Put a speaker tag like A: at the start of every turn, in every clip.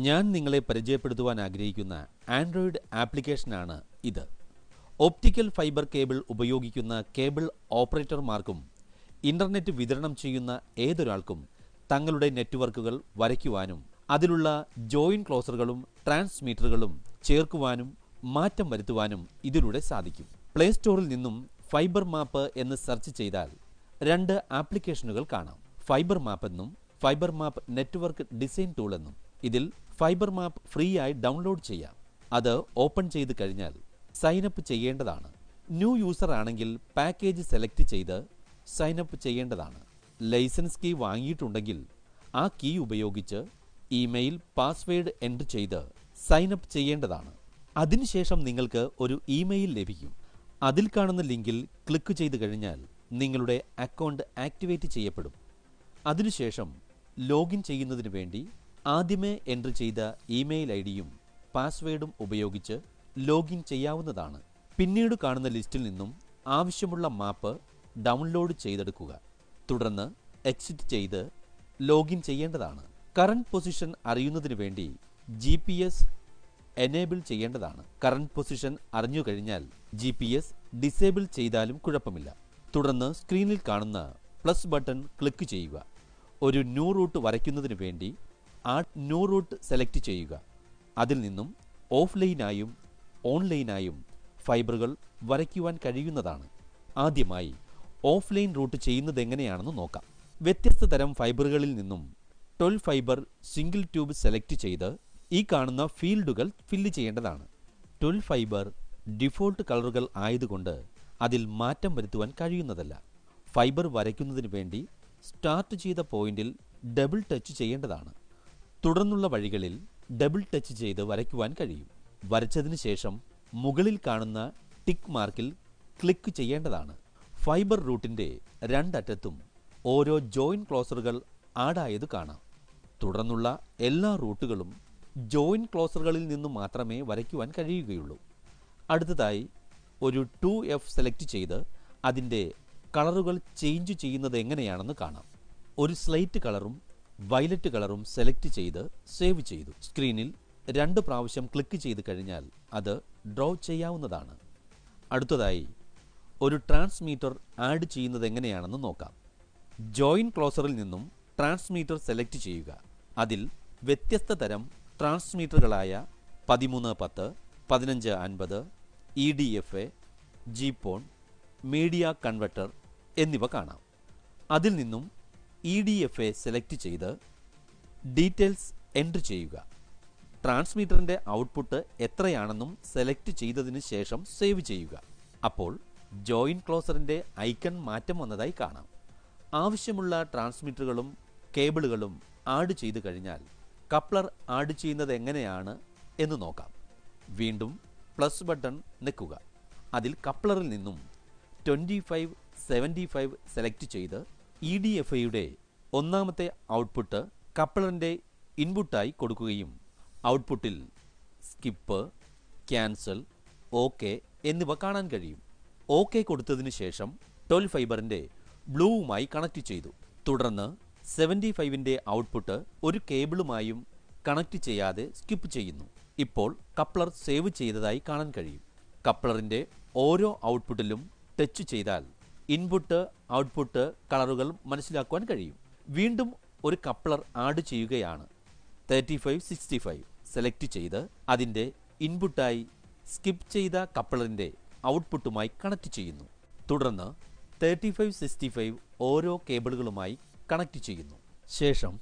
A: ഞാൻ നിങ്ങളെ പരിചയപ്പെടുത്തുവാൻ ആഗ്രഹിക്കുന്ന ആൻഡ്രോയിഡ് ആപ്ലിക്കേഷനാണ് ഇത്. ഒപ്റ്റിക്കൽ ഫൈബർ കേബിൾ ഉപയോഗിക്കുന്ന കേബിൾ ഓപ്പറേറ്റർമാർക്കും ഇന്റർനെറ്റ് വിതരണം ചെയ്യുന്ന ഏതൊരാൾക്കും തങ്ങളുടെ നെറ്റ്വർക്കുകൾ വരയ്ക്കുവാനും അതിലുള്ള ജോയിൻ ക്ലോസറുകളും ട്രാൻസ്മീറ്ററുകളും ചേർക്കുവാനും മാറ്റം വരുത്തുവാനും ഇതിലൂടെ സാധിക്കും. പ്ലേ സ്റ്റോറിൽ നിന്നും ഫൈബർ മാപ്പ് എന്ന് സെർച്ച് ചെയ്താൽ രണ്ട് ആപ്ലിക്കേഷനുകൾ കാണാം. ഫൈബർ മാപ്പ് എന്നും ഫൈബർ മാപ്പ് നെറ്റ്വർക്ക് ഡിസൈൻ ടൂൾ എന്നും. ഇതിൽ ഫൈബർ മാപ്പ് ഫ്രീ ആയി ഡൗൺലോഡ് ചെയ്യാം. അത് ഓപ്പൺ ചെയ്ത് കഴിഞ്ഞാൽ സൈനപ്പ് ചെയ്യേണ്ടതാണ്. ന്യൂ യൂസർ ആണെങ്കിൽ പാക്കേജ് സെലക്ട് ചെയ്ത് സൈനപ്പ് ചെയ്യേണ്ടതാണ്. ലൈസൻസ് കീ വാങ്ങിയിട്ടുണ്ടെങ്കിൽ ആ കീ ഉപയോഗിച്ച് ഇമെയിൽ പാസ്വേഡ് എൻ്റർ ചെയ്ത് സൈനപ്പ് ചെയ്യേണ്ടതാണ്. അതിനുശേഷം നിങ്ങൾക്ക് ഒരു ഇമെയിൽ ലഭിക്കും. അതിൽ കാണുന്ന ലിങ്കിൽ ക്ലിക്ക് ചെയ്ത് കഴിഞ്ഞാൽ നിങ്ങളുടെ അക്കൗണ്ട് ആക്ടിവേറ്റ് ചെയ്യപ്പെടും. അതിനുശേഷം ലോഗിൻ ചെയ്യുന്നതിന് വേണ്ടി ആദ്യമേ എൻ്റർ ചെയ്ത ഇമെയിൽ ഐഡിയും പാസ്വേഡും ഉപയോഗിച്ച് ലോഗിൻ ചെയ്യാവുന്നതാണ്. പിന്നീട് കാണുന്ന ലിസ്റ്റിൽ നിന്നും ആവശ്യമുള്ള മാപ്പ് ഡൗൺലോഡ് ചെയ്തെടുക്കുക. തുടർന്ന് എക്സിറ്റ് ചെയ്ത് ലോഗിൻ ചെയ്യേണ്ടതാണ്. കറന്റ് പൊസിഷൻ അറിയുന്നതിന് വേണ്ടി GPS എനേബിൾ ചെയ്യേണ്ടതാണ്. കറന്റ് പൊസിഷൻ അറിഞ്ഞു കഴിഞ്ഞാൽ GPS ഡിസേബിൾ ചെയ്താലും കുഴപ്പമില്ല. തുടർന്ന് സ്ക്രീനിൽ കാണുന്ന പ്ലസ് ബട്ടൺ ക്ലിക്ക് ചെയ്യുക. ഒരു ന്യൂ റൂട്ട് വരയ്ക്കുന്നതിന് വേണ്ടി ആ ന്യൂ റൂട്ട് സെലക്ട് ചെയ്യുക. അതിൽ നിന്നും ഓഫ്ലൈനായും ഓൺലൈനായും ഫൈബറുകൾ വരയ്ക്കുവാൻ കഴിയുന്നതാണ്. ആദ്യമായി ഓഫ്ലൈൻ റൂട്ട് ചെയ്യുന്നത് എങ്ങനെയാണെന്ന് നോക്കാം. വ്യത്യസ്ത തരം ഫൈബറുകളിൽ നിന്നും 12 ഫൈബർ സിംഗിൾ ട്യൂബ് സെലക്ട് ചെയ്ത് ഈ കാണുന്ന ഫീൽഡുകൾ ഫില്ല് ചെയ്യേണ്ടതാണ്. 12 ഫൈബർ ഡിഫോൾട്ട് കളറുകൾ ആയതുകൊണ്ട് അതിൽ മാറ്റം വരുത്തുവാൻ കഴിയുന്നതല്ല. ഫൈബർ വരയ്ക്കുന്നതിന് വേണ്ടി സ്റ്റാർട്ട് ചെയ്ത പോയിന്റിൽ ഡബിൾ ടച്ച് ചെയ്യേണ്ടതാണ്. തുടർന്നുള്ള വഴികളിൽ ഡബിൾ ടച്ച് ചെയ്ത് വരയ്ക്കുവാൻ കഴിയും. വരച്ചതിന് ശേഷം മുകളിൽ കാണുന്ന ടിക്ക് മാർക്കിൽ ക്ലിക്ക് ചെയ്യേണ്ടതാണ്. ഫൈബർ റൂട്ടിൻ്റെ രണ്ടറ്റത്തും ഓരോ ജോയിൻ ക്ലോസറുകൾ ആഡായത് കാണാം. തുടർന്നുള്ള എല്ലാ റൂട്ടുകളും ജോയിൻ ക്ലോസറുകളിൽ നിന്നും മാത്രമേ വരയ്ക്കുവാൻ കഴിയുകയുള്ളൂ. അടുത്തതായി ഒരു 2F സെലക്ട് ചെയ്ത് അതിൻ്റെ കളറുകൾ ചേഞ്ച് ചെയ്യുന്നത് എങ്ങനെയാണെന്ന് കാണാം. ഒരു സ്ലൈറ്റ് കളറും വയലറ്റ് കളറും സെലക്ട് ചെയ്ത് സേവ് ചെയ്തു. സ്ക്രീനിൽ 2 പ്രാവശ്യം ക്ലിക്ക് ചെയ്ത് കഴിഞ്ഞാൽ അത് ഡ്രോ ചെയ്യാവുന്നതാണ്. അടുത്തതായി ഒരു ട്രാൻസ്മീറ്റർ ആഡ് ചെയ്യുന്നത് എങ്ങനെയാണെന്ന് നോക്കാം. ജോയിൻ ക്ലോസറിൽ നിന്നും ട്രാൻസ്മീറ്റർ സെലക്ട് ചെയ്യുക. അതിൽ വ്യത്യസ്ത തരം ട്രാൻസ്മീറ്ററുകളായ 1310, 1550, EDFA, GPON, മീഡിയ കൺവെർട്ടർ എന്നിവ കാണാം. അതിൽ നിന്നും EDFA സെലക്ട് ചെയ്ത് ഡീറ്റെയിൽസ് എൻ്റർ ചെയ്യുക. ട്രാൻസ്മീറ്ററിൻ്റെ ഔട്ട്പുട്ട് എത്രയാണെന്നും സെലക്ട് ചെയ്തതിന് ശേഷം സേവ് ചെയ്യുക. അപ്പോൾ ജോയിൻ ക്ലോസറിൻ്റെ ഐക്കൺ മാറ്റം വന്നതായി കാണാം. ആവശ്യമുള്ള ട്രാൻസ്മിറ്ററുകളും കേബിളുകളും ആഡ് ചെയ്തു കഴിഞ്ഞാൽ കപ്ലർ ആഡ് ചെയ്യുന്നത് എങ്ങനെയാണ് എന്ന് നോക്കാം. വീണ്ടും പ്ലസ് ബട്ടൺ ഞെക്കുക. അതിൽ കപ്ലറിൽ നിന്നും 2575 സെലക്ട് ചെയ്ത് EDFAയുടെ ഒന്നാമത്തെ ഔട്ട്പുട്ട് കപ്ലറിൻ്റെ ഇൻപുട്ടായി കൊടുക്കുകയും ഔട്ട്പുട്ടിൽ സ്കിപ്പ്, ക്യാൻസൽ, OK എന്നിവ കാണാൻ കഴിയും. OK കൊടുത്തതിന് ശേഷം 12 ഫൈബറിൻ്റെ ബ്ലൂവുമായി കണക്ട് ചെയ്തു. തുടർന്ന് 75ൻ്റെ ഔട്ട്പുട്ട് ഒരു കേബിളുമായും കണക്ട് ചെയ്യാതെ സ്കിപ്പ് ചെയ്യുന്നു. ഇപ്പോൾ കപ്ലർ സേവ് ചെയ്തതായി കാണാൻ കഴിയും. കപ്ലറിൻ്റെ ഓരോ ഔട്ട്പുട്ടിലും ടച്ച് ചെയ്താൽ ഇൻപുട്ട് ഔട്ട്പുട്ട് കളറുകൾ മനസ്സിലാക്കുവാൻ കഴിയും. വീണ്ടും ഒരു കപ്ലർ ആഡ് ചെയ്യുകയാണ്. 3565 സെലക്ട് ചെയ്ത് അതിൻ്റെ ഇൻപുട്ടായി സ്കിപ്പ് ചെയ്ത കപ്ലറിൻ്റെ ഔട്ട്പുട്ടുമായി കണക്ട് ചെയ്യുന്നു. തുടർന്ന് 3565 ഓരോ കേബിളുകളുമായി കണക്ട് ചെയ്യുന്നു. ശേഷം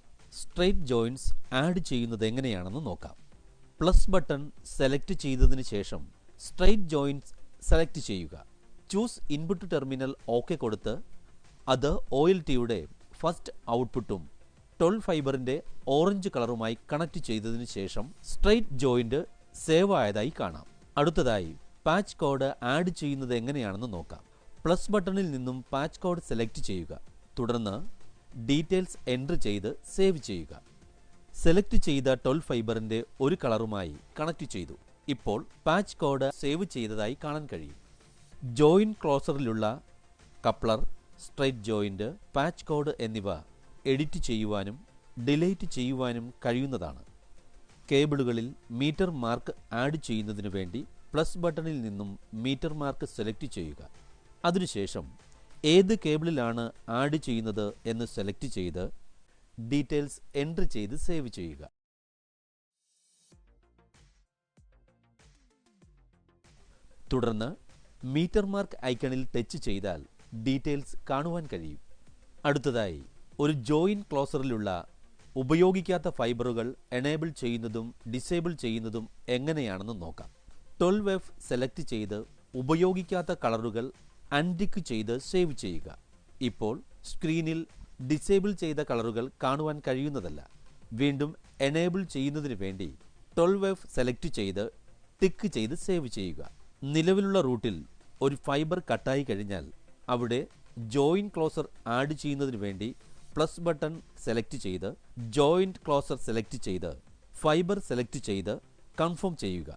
A: സ്ട്രെയിറ്റ് ജോയിൻസ് ആഡ് ചെയ്യുന്നത് എങ്ങനെയാണെന്ന് നോക്കാം. പ്ലസ് ബട്ടൺ സെലക്ട് ചെയ്തതിന് ശേഷം സ്ട്രെയിറ്റ് ജോയിൻസ് സെലക്ട് ചെയ്യുക. ചൂസ് ഇൻപുട്ട് ടെർമിനൽ OK കൊടുത്ത് അത് OLTയുടെ ഫസ്റ്റ് ഔട്ട്പുട്ടും 12 ഫൈബറിൻ്റെ ഓറഞ്ച് കളറുമായി കണക്ട് ചെയ്തതിന് ശേഷം സ്ട്രെയിറ്റ് ജോയിൻ്റ് സേവ് ആയതായി കാണാം. അടുത്തതായി പാച്ച് കോഡ് ആഡ് ചെയ്യുന്നത് എങ്ങനെയാണെന്ന് നോക്കാം. പ്ലസ് ബട്ടണിൽ നിന്നും പാച്ച് കോഡ് സെലക്ട് ചെയ്യുക. തുടർന്ന് ഡീറ്റെയിൽസ് എൻ്റർ ചെയ്ത് സേവ് ചെയ്യുക. സെലക്ട് ചെയ്ത 12 ഫൈബറിൻ്റെ ഒരു കളറുമായി കണക്ട് ചെയ്തു. ഇപ്പോൾ പാച്ച് കോഡ് സേവ് ചെയ്തതായി കാണാൻ കഴിയും. ജോയിൻ ക്ലോസറിലുള്ള coupler, straight joint, patch cord എന്നിവ എഡിറ്റ് ചെയ്യുവാനും ഡിലീറ്റ് ചെയ്യുവാനും കഴിയുന്നതാണ്. കേബിളുകളിൽ മീറ്റർ മാർക്ക് ആഡ് ചെയ്യുന്നതിനു വേണ്ടി പ്ലസ് ബട്ടണിൽ നിന്നും മീറ്റർ മാർക്ക് സെലക്ട് ചെയ്യുക. അതിനുശേഷം ഏത് കേബിളിലാണ് ആഡ് ചെയ്യുന്നത് എന്ന് സെലക്ട് ചെയ്ത് ഡീറ്റെയിൽസ് എൻട്രി ചെയ്ത് സേവ് ചെയ്യുക. തുടർന്ന് മീറ്റർ മാർക്ക് ഐക്കണിൽ ടച്ച് ചെയ്താൽ ഡീറ്റെയിൽസ് കാണുവാൻ കഴിയും. അടുത്തതായി ഒരു ജോയിൻ ക്ലോസറിലുള്ള ഉപയോഗിക്കാത്ത ഫൈബറുകൾ എനേബിൾ ചെയ്യുന്നതും ഡിസേബിൾ ചെയ്യുന്നതും എങ്ങനെയാണെന്ന് നോക്കാം. 12F സെലക്ട് ചെയ്ത് ഉപയോഗിക്കാത്ത കളറുകൾ അൺടിക്ക് ചെയ്ത് സേവ് ചെയ്യുക. ഇപ്പോൾ സ്ക്രീനിൽ ഡിസേബിൾ ചെയ്ത കളറുകൾ കാണുവാൻ കഴിയുന്നതല്ല. വീണ്ടും എനേബിൾ ചെയ്യുന്നതിന് വേണ്ടി 12F സെലക്ട് ചെയ്ത് ടിക്ക് ചെയ്ത് സേവ് ചെയ്യുക. നിലവിലുള്ള റൂട്ടിൽ ഒരു ഫൈബർ കട്ടായി കഴിഞ്ഞാൽ അവിടെ ജോയിൻ ക്ലോസർ ആഡ് ചെയ്യുന്നതിന് വേണ്ടി പ്ലസ് ബട്ടൺ സെലക്ട് ചെയ്ത് ജോയിൻറ്റ് ക്ലോസർ സെലക്ട് ചെയ്ത് ഫൈബർ സെലക്ട് ചെയ്ത് കൺഫേം ചെയ്യുക.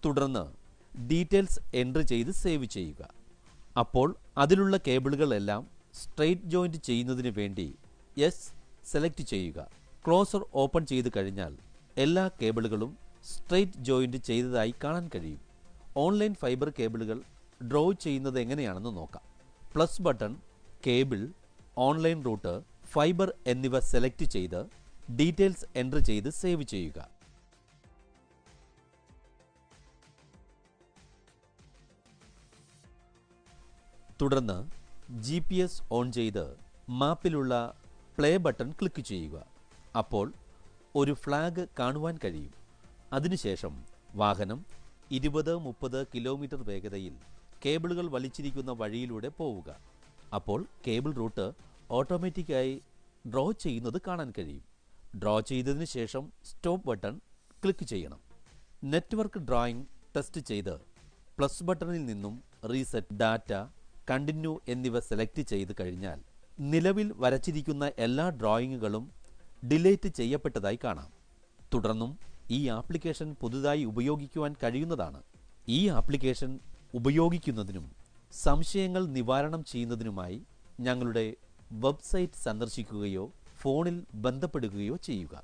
A: തുടർന്ന് ഡീറ്റെയിൽസ് എൻട്രി ചെയ്ത് സേവ് ചെയ്യുക. അപ്പോൾ അതിലുള്ള കേബിളുകളെല്ലാം സ്ട്രെയിറ്റ് ജോയിൻറ്റ് ചെയ്യുന്നതിന് വേണ്ടി യെസ് സെലക്ട് ചെയ്യുക. ക്ലോസർ ഓപ്പൺ ചെയ്ത് കഴിഞ്ഞാൽ എല്ലാ കേബിളുകളും സ്ട്രെയിറ്റ് ജോയിൻറ്റ് ചെയ്തതായി കാണാൻ കഴിയും. ഓൺലൈൻ ഫൈബർ കേബിളുകൾ ഡ്രോ ചെയ്യുന്നത് എങ്ങനെയാണെന്ന് നോക്കാം. Plus button, cable, online route, fibre എന്നിവ സെലക്ട് ചെയ്ത് ഡീറ്റെയിൽസ് എൻട്രി ചെയ്ത് സേവ് ചെയ്യുക. തുടർന്ന് GPS ഓൺ ചെയ്ത് മാപ്പിലുള്ള പ്ലേ ബട്ടൺ ക്ലിക്ക് ചെയ്യുക. അപ്പോൾ ഒരു ഫ്ലാഗ് കാണുവാൻ കഴിയും. അതിനുശേഷം വാഹനം 20-30 കിലോമീറ്റർ വേഗതയിൽ കേബിളുകൾ വലിച്ചിരിക്കുന്ന വഴിയിലൂടെ പോവുക. അപ്പോൾ കേബിൾ റൂട്ട് ഓട്ടോമാറ്റിക്കായി ഡ്രോ ചെയ്യുന്നത് കാണാൻ കഴിയും. ഡ്രോ ചെയ്തതിന് ശേഷം സ്റ്റോപ്പ് ബട്ടൺ ക്ലിക്ക് ചെയ്യണം. നെറ്റ്വർക്ക് ഡ്രോയിങ് ടെസ്റ്റ് ചെയ്ത് പ്ലസ് ബട്ടണിൽ നിന്നും റീസെറ്റ്, ഡാറ്റ, കണ്ടിന്യൂ എന്നിവ സെലക്ട് ചെയ്ത് കഴിഞ്ഞാൽ നിലവിൽ വരച്ചിരിക്കുന്ന എല്ലാ ഡ്രോയിങ്ങുകളും ഡിലീറ്റ് ചെയ്യപ്പെട്ടതായി കാണാം. തുടർന്നും ഈ ആപ്ലിക്കേഷൻ പുതുതായി ഉപയോഗിക്കുവാൻ കഴിയുന്നതാണ്. ഈ ആപ്ലിക്കേഷൻ ഉപയോഗിക്കുന്നതിനും സംശയങ്ങൾ നിവാരണം ചെയ്യുന്നതിനുമായി ഞങ്ങളുടെ വെബ്സൈറ്റ് സന്ദർശിക്കുകയോ ഫോണിൽ ബന്ധപ്പെടുകയോ ചെയ്യുക.